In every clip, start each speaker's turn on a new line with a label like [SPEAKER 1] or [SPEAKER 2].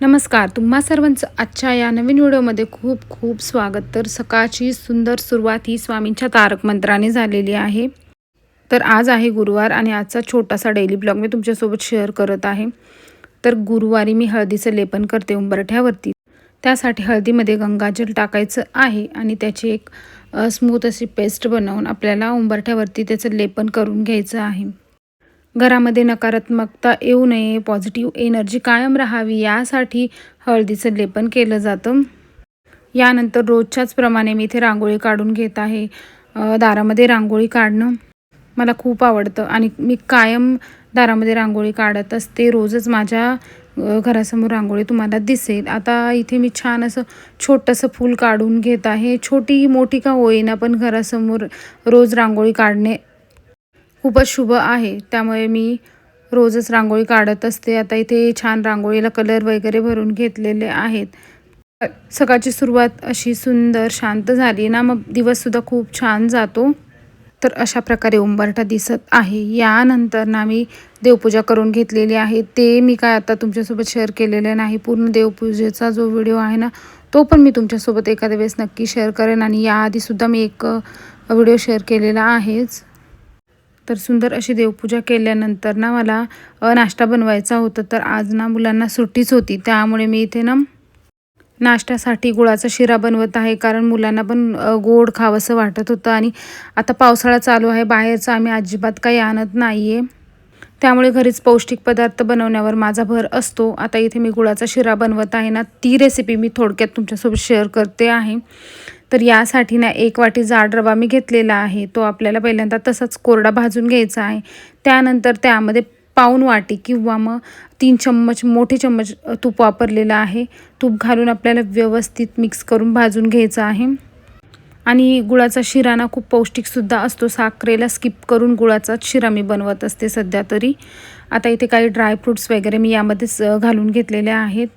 [SPEAKER 1] नमस्कार, तुम्हा सर्वांचं आजच्या या नवीन व्हिडिओमध्ये खूप खूप स्वागत. तर सकाळची सुंदर सुरुवात ही स्वामींच्या तारक मंत्राने झालेली आहे. तर आज आहे गुरुवार आणि आजचा छोटासा डेली ब्लॉग मी तुमच्यासोबत शेअर करत आहे. तर गुरुवारी मी हळदीचं लेपन करते उंबरठ्यावरती. त्यासाठी हळदीमध्ये गंगाजल टाकायचं आहे आणि त्याची एक स्मूथ अशी पेस्ट बनवून आपल्याला उंबरठ्यावरती त्याचं लेपन करून घ्यायचं आहे. घरामध्ये नकारात्मकता येऊ नये, पॉझिटिव्ह एनर्जी कायम राहावी यासाठी हळदीचं लेपन केलं जातं. यानंतर रोजच्याच प्रमाणे मी इथे रांगोळी काढून घेत आहे. दारामध्ये रांगोळी काढणं मला खूप आवडतं आणि मी कायम दारामध्ये रांगोळी काढत असते. रोजच माझ्या घरासमोर रांगोळी तुम्हाला दिसेल. आता इथे मी छान असं छोटंसं फूल काढून घेत आहे. छोटी मोठी का होईना पण घरासमोर रोज रांगोळी काढणे खूपच शुभ आहे. त्यामुळे मी रोजच रांगोळी काढत असते. आता इथे छान रांगोळीला कलर वगैरे भरून घेतलेले आहेत. सकाळची सुरुवात अशी सुंदर शांत झाली ना, मग दिवससुद्धा खूप छान जातो. तर अशा प्रकारे उंबरठा दिसत आहे. यानंतर ना मी देवपूजा करून घेतलेली आहे. ते मी काय आता तुमच्यासोबत शेअर केलेलं नाही. पूर्ण देवपूजेचा जो व्हिडिओ आहे ना, तो पण मी तुमच्यासोबत एखाद्या वेळेस नक्की शेअर करेन आणि याआधीसुद्धा मी एक व्हिडिओ शेअर केलेला आहेच. तर सुंदर अशी देवपूजा केल्यानंतर ना मला नाश्ता बनवायचा होता. तर आज ना मुलांना सुट्टीच होती. त्यामुळे मी इथे ना नाश्त्यासाठी गुळाचा शिरा बनवत आहे. कारण मुलांना पण गोड खावंसं वाटत होतं आणि आता पावसाळा चालू आहे. बाहेरचं आम्ही अजिबात काही आणत नाही आहे. त्यामुळे घरीच पौष्टिक पदार्थ बनवण्यावर माझा भर असतो. आता इथे मी गुळाचा शिरा बनवत आहे ना, ती रेसिपी मी थोडक्यात तुमच्यासोबत शेअर करते आहे. तर यासाठी ना 1 वाटी जाड रवा मी घेतलेला आहे. तो आपल्याला पहिल्यांदा तसाच कोरडा भाजून घ्यायचा आहे. त्यानंतर त्यामध्ये पाऊण वाटी किंवा मग 3 चम्मच मोठे चम्मच तूप वापरलेलं आहे. तूप घालून आपल्याला व्यवस्थित मिक्स करून भाजून घ्यायचं आहे. आणि गुळाचा शिरा ना खूप पौष्टिकसुद्धा असतो. साखरेला स्किप करून गुळाचाच शिरा मी बनवत असते सध्या तरी. आता इथे काही ड्रायफ्रूट्स वगैरे मी यामध्येच घालून घेतलेले आहेत.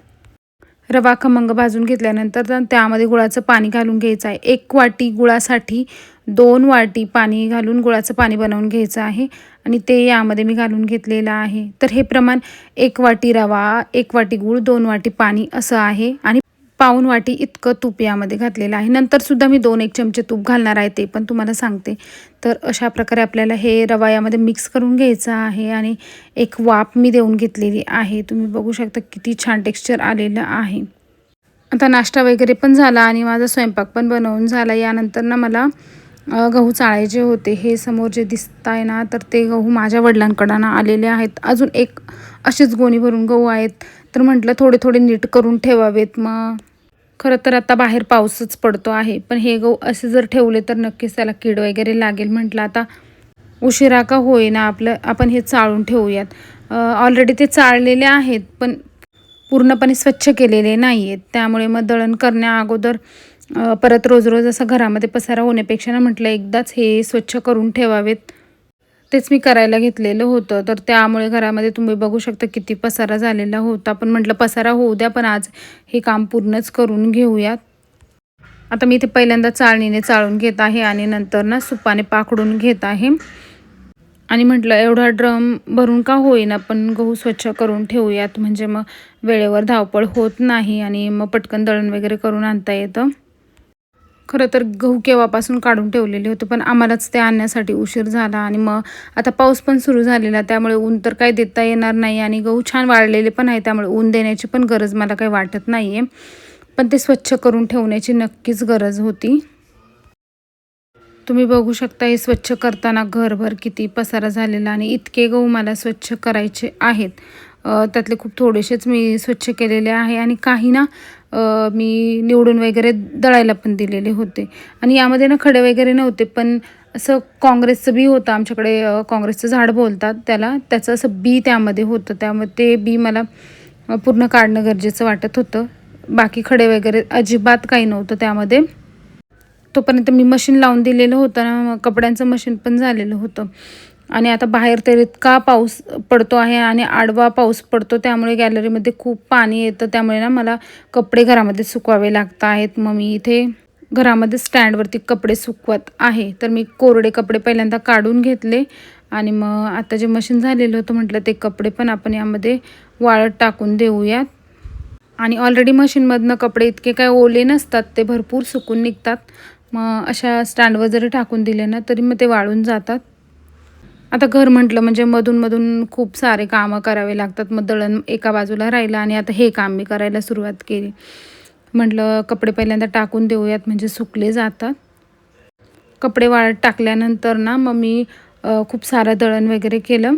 [SPEAKER 1] रवा खमंग भाजून घेतल्यानंतर त्यामध्ये गुळाचं पाणी घालून घ्यायचं आहे. 1 वाटी गुळासाठी 2 वाटी पाणी घालून गुळाचं पाणी बनवून घ्यायचं आहे आणि ते यामध्ये मी घालून घेतलेलं आहे. तर हे प्रमाण 1 वाटी रवा, 1 वाटी गूळ, 2 वाटी पाणी असं आहे आणि पाऊण वाटी इतकं तूप यामध्ये घातलेलं आहे. नंतरसुद्धा मी 2-1 चमचे तूप घालणार आहे, ते पण तुम्हाला सांगते. तर अशा प्रकारे आपल्याला हे रवा यामध्ये मिक्स करून घ्यायचं आहे आणि एक वाफ मी देऊन घेतलेली आहे. तुम्ही बघू शकता किती छान टेक्स्चर आलेलं आहे. आता नाश्ता वगैरे पण झाला आणि माझा स्वयंपाक पण बनवून झाला. यानंतर ना मला गहू चाळायचे होते. हे समोर जे दिसत आहे ना, तर ते गहू माझ्या वडिलांकडून आलेले आहेत. अजून एक अशीच गोणी भरून गहू आहेत. तर म्हटलं थोडे थोडे नीट करून ठेवावेत. मग खरं तर आता बाहेर पाऊसच पडतो आहे, पण हे गहू असे जर ठेवले तर नक्कीच त्याला कीड वगैरे लागेल. म्हटलं आता उशिरा का होईना आपण हे चाळून ठेवूयात. ऑलरेडी ते चाळलेले आहेत, पण पूर्णपणे स्वच्छ केलेले नाही आहेत. त्यामुळे मग दळण करण्या अगोदर परत रोज रोज असं घरामध्ये पसारा होण्यापेक्षा ना म्हटलं एकदाच हे स्वच्छ करून ठेवावेत. तेच मी करायला घेतलेलं होतं. तर त्यामुळे घरामध्ये तुम्ही बघू शकता किती पसारा झालेला होता. पण म्हटलं पसारा होऊ द्या, पण आज हे काम पूर्णच करून घेऊयात. आता मी इथे पहिल्यांदा चाळणीने चाळून घेत आहे आणि नंतर ना सुपाने पाखडून घेत आहे. आणि म्हटलं एवढा ड्रम भरून का होईना, पण गहू स्वच्छ करून ठेवूयात, म्हणजे मग वेळेवर धावपळ होत नाही आणि मग पटकन दळण वगैरे करून आणता येतं. खरं तर गहू केव्हापासून काढून ठेवलेले होते, पण आम्हालाच ते आणण्यासाठी उशीर झाला आणि मग आता पाऊस पण सुरू झालेला. त्यामुळे ऊन तर काही देता येणार नाही आणि गहू छान वाळलेले पण आहे. त्यामुळे ऊन देण्याची पण गरज मला काही वाटत नाही आहे. पण ते स्वच्छ करून ठेवण्याची नक्कीच गरज होती. तुम्ही बघू शकता हे स्वच्छ करताना घरभर किती पसारा झालेला आणि इतके गहू मला स्वच्छ करायचे आहेत. त्यातले खूप थोडेसेच मी स्वच्छ केलेले आहे आणि काही ना मी निवडून वगैरे दळायला पण दिलेले होते. आणि यामध्ये ना खडे वगैरे नव्हते, पण असं काँग्रेसचं बी होतं आमच्याकडे. काँग्रेसचं झाड बोलतात त्याला. त्याचं असं बी त्यामध्ये होतं. त्यामुळे ते बी मला पूर्ण काढणं गरजेचं वाटत होतं. बाकी खडे वगैरे अजिबात काही नव्हतं त्यामध्ये. तोपर्यंत मी मशीन लावून दिलेलं होतं ना, कपड्यांचं मशीन पण झालेलं होतं. आणि आता बाहेर तर इतका पाऊस पडतो आहे आणि आडवा पाऊस पडतो, त्यामुळे गॅलरीमध्ये खूप पाणी येतं. त्यामुळे ना मला कपडे घरामध्ये सुकवावे लागत आहेत. मग मी इथे घरामध्ये स्टँडवरती कपडे सुकवत आहे. तर मी कोरडे कपडे पहिल्यांदा काढून घेतले आणि मग आता जे मशीन झालेलं होतं म्हटलं ते कपडे पण आपण यामध्ये वाळत टाकून देऊयात. आणि ऑलरेडी मशीनमधनं कपडे इतके काय ओले नसतात, ते भरपूर सुकून निघतात. मग अशा स्टँडवर जरी टाकून दिले ना तरी मग ते वाळून जातात. आता घर म्हटलं म्हणजे मधून खूप सारे कामं करावे लागतात. मग दळण एका बाजूला राहिलं आणि आता हे काम मी करायला सुरुवात केली. म्हटलं कपडे पहिल्यांदा टाकून देऊयात म्हणजे सुकले जातात. कपडे वाळत टाकल्यानंतर ना मग मी खूप सारं दळण वगैरे केलं.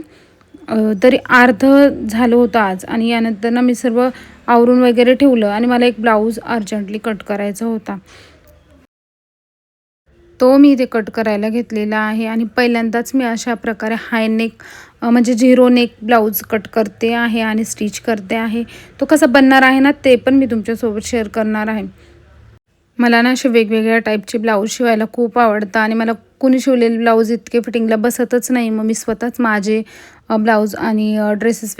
[SPEAKER 1] तरी अर्धं झालं होतं आज आणि यानंतर ना मी सर्व आवरून वगैरे ठेवलं आणि मला एक ब्लाऊज अर्जंटली कट करायचा होता. तो मी इथे कट करायला घेतलेला आहे आणि पहिल्यांदाच मी अशा प्रकारे हाय नेक म्हणजे झिरो नेक ब्लाऊज कट करते आहे आणि स्टिच करते आहे. तो कसा बनणार आहे ना ते पण मी तुमच्यासोबत शेअर करणार आहे. मला ना असे वेगवेगळ्या टाईपचे ब्लाऊज शिवायला खूप आवडतं आणि मला कुणी शिवलेले ब्लाऊज इतके फिटिंगला बसतच नाही. मग मी स्वतःच माझे ब्लाऊज आणि ड्रेसेस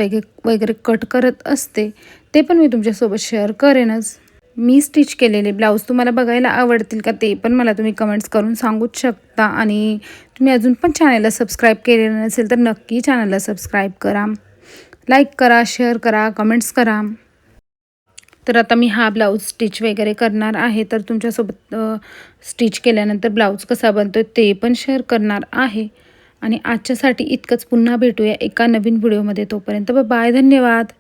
[SPEAKER 1] वगैरे कट करत असते. ते पण मी तुमच्यासोबत शेअर करेनच. मी स्टिच केलेले ब्लाऊज तुम्हाला बघायला आवडतील का ते पण मला तुम्ही कमेंट्स करून सांगूच शकता. आणि तुम्ही अजून पण चॅनलला सबस्क्राईब केलेलं नसेल तर नक्की चॅनलला सबस्क्राईब करा, लाईक करा, शेअर करा, कमेंट्स करा. तर आता मी हा ब्लाऊज स्टिच वगैरे करणार आहे. तर तुमच्यासोबत स्टिच केल्यानंतर ब्लाऊज कसा बनतो ते पण शेअर करणार आहे. आणि आजच्यासाठी इतकंच. पुन्हा भेटूया एका नवीन व्हिडिओमध्ये. तोपर्यंत बाय, धन्यवाद.